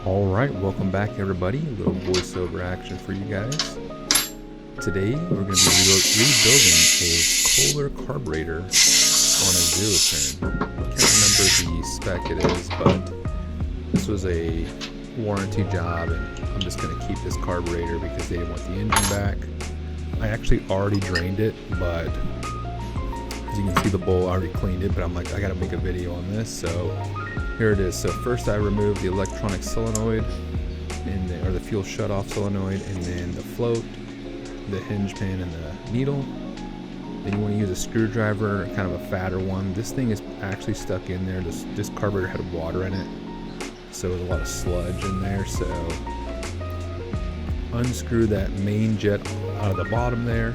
Alright, welcome back everybody. A little voiceover action for you guys. Today we're going to be rebuilding a Kohler carburetor on a zero turn. I can't remember the spec it is, but this was a warranty job and I'm just going to keep this carburetor because they didn't want the engine back. I actually already drained it, but as you can see the bowl, I already cleaned it, but I'm like, I got to make a video on this, so here it is. So first I removed the electronic solenoid or the fuel shutoff solenoid, and then the float, the hinge pin, and the needle. Then you want to use a screwdriver, kind of a fatter one. This thing is actually stuck in there. This carburetor had water in it, so there's a lot of sludge in there. So unscrew that main jet out of the bottom there.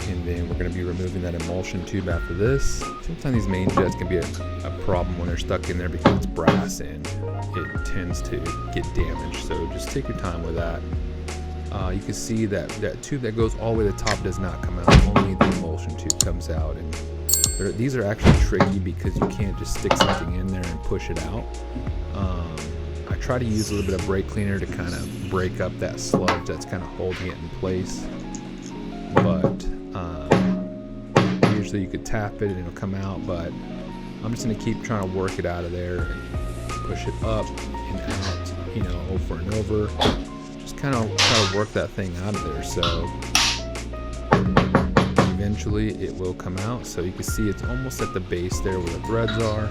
And then we're going to be removing that emulsion tube after this. Sometimes these main jets can be a problem when they're stuck in there because it's brass and it tends to get damaged. So just take your time with that. You can see that tube that goes all the way to the top does not come out. Only the emulsion tube comes out. And these are actually tricky because you can't just stick something in there and push it out. I try to use a little bit of brake cleaner to kind of break up that sludge that's kind of holding it in place. But usually you could tap it and it'll come out, but I'm just going to keep trying to work it out of there and push it up and out, over and over. Just kind of try to work that thing out of there, so eventually it will come out. So you can see it's almost at the base there where the threads are,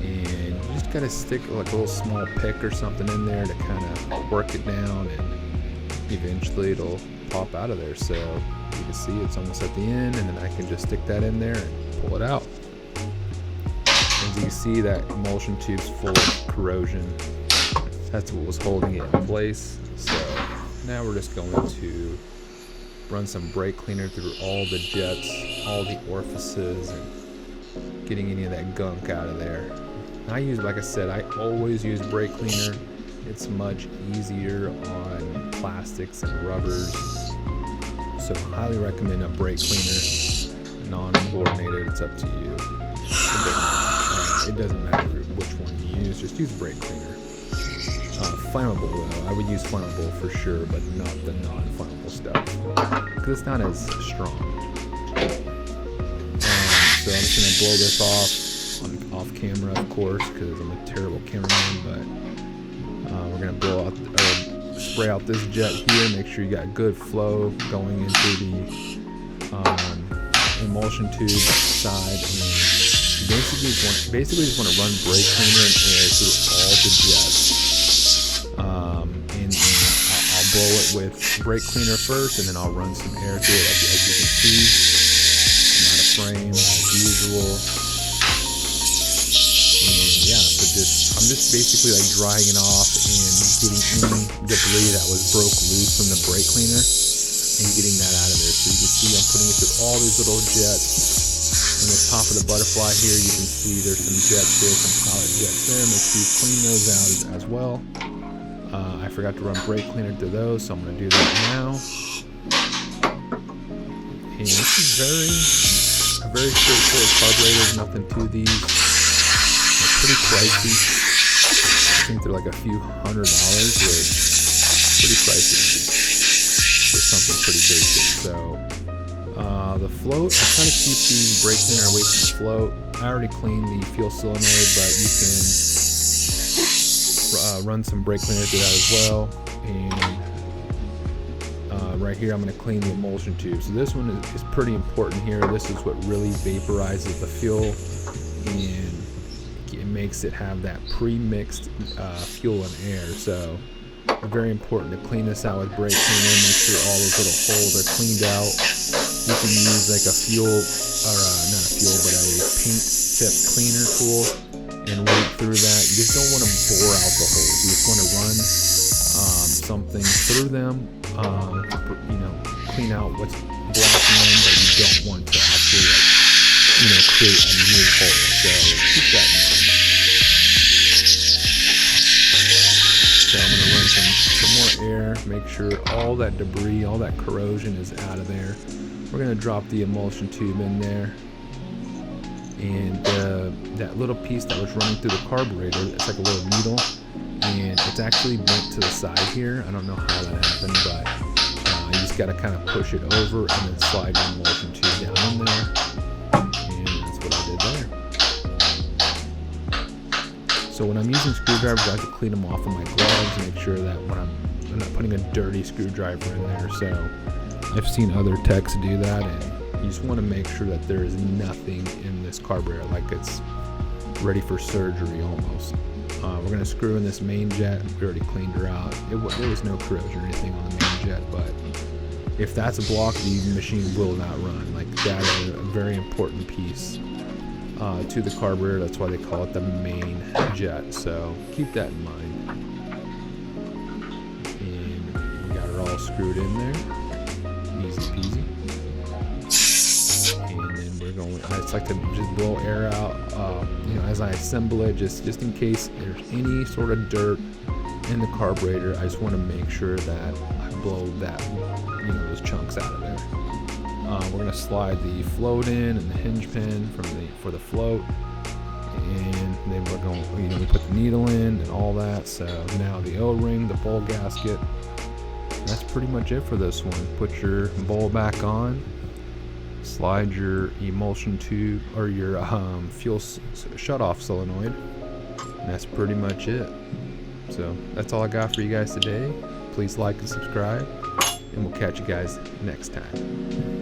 and you just got to stick like a little small pick or something in there to kind of work it down, and eventually it'll pop out of there. So you can see it's almost at the end, and then I can just stick that in there and pull it out. As you can see, that emulsion tube's full of corrosion. That's what was holding it in place. So now we're just going to run some brake cleaner through all the jets, all the orifices, and getting any of that gunk out of there. I use, like I said, I always use brake cleaner. It's much easier on plastics and rubbers. So I highly recommend a brake cleaner, non-fluorinated. It's up to you. It doesn't matter which one you use, just use brake cleaner. Flammable though, I would use flammable for sure, but not the non-flammable stuff, because it's not as strong. So I'm just gonna blow this off camera, of course, because I'm a terrible cameraman, but we're gonna spray out this jet here. Make sure you got good flow going into the emulsion tube side, and basically just want to run brake cleaner and air through all the jets. And I'll blow it with brake cleaner first, and then I'll run some air through it, as you can see. I'm out of frame as usual. And yeah, so I'm just basically like drying it off and getting any debris that was broke loose from the brake cleaner and getting that out of there. So you can see I'm putting it through all these little jets. On the top of the butterfly here, you can see there's some jets there, some pilot jets there. Make sure you clean those out as well. I forgot to run brake cleaner to those, so I'm going to do that now. And this is a very straightforward carburetor. There's nothing to these. They're pretty pricey. I think they're like a few $100, which is pretty pricey for something pretty basic. So the float, I try to keep the brake cleaner away from the float. I already cleaned the fuel solenoid, but you can run some brake cleaner through that as well. And right here I'm going to clean the emulsion tube. So this one is pretty important here. This is what really vaporizes the fuel, and it makes it have that pre-mixed fuel and air. So very important to clean this out with brake cleaner. Make sure all those little holes are cleaned out. You can use like a fuel, or not a fuel, but a paint tip cleaner tool and work through that. You just don't want to bore out the holes. You just want to run something through them, clean out what's blocking them, but you don't want to actually, create a new hole. So keep that in mind. So I'm going to run some more air, make sure all that debris, all that corrosion is out of there. We're going to drop the emulsion tube in there. and that little piece that was running through the carburetor, it's like a little needle, and it's actually bent to the side here. I don't know how that happened, but you just got to kind of push it over and then slide your emulsion tube down in there, and that's what I did there. So when I'm using screwdrivers, I have to clean them off of my gloves and make sure that when I'm not putting a dirty screwdriver in there. So I've seen other techs do that, and you just want to make sure that there is nothing in this carburetor, like it's ready for surgery almost. We're going to screw in this main jet. We already cleaned her out. There was no corrosion or anything on the main jet, but if that's blocked, the machine will not run. Like, that is a very important piece to the carburetor. That's why they call it the main jet, so keep that in mind. And we got her all screwed in there, easy peasy. And then we're going, I just like to just blow air out, as I assemble it, just in case there's any sort of dirt in the carburetor. I just want to make sure that I blow that, those chunks out of there. We're going to slide the float in and the hinge pin for the float, and then we're going, we put the needle in and all that. So now the O-ring, the bowl gasket. That's pretty much it for this one. Put your bowl back on, slide your emulsion tube or your fuel shut-off solenoid, and that's pretty much it. So that's all I got for you guys today. Please like and subscribe, and we'll catch you guys next time.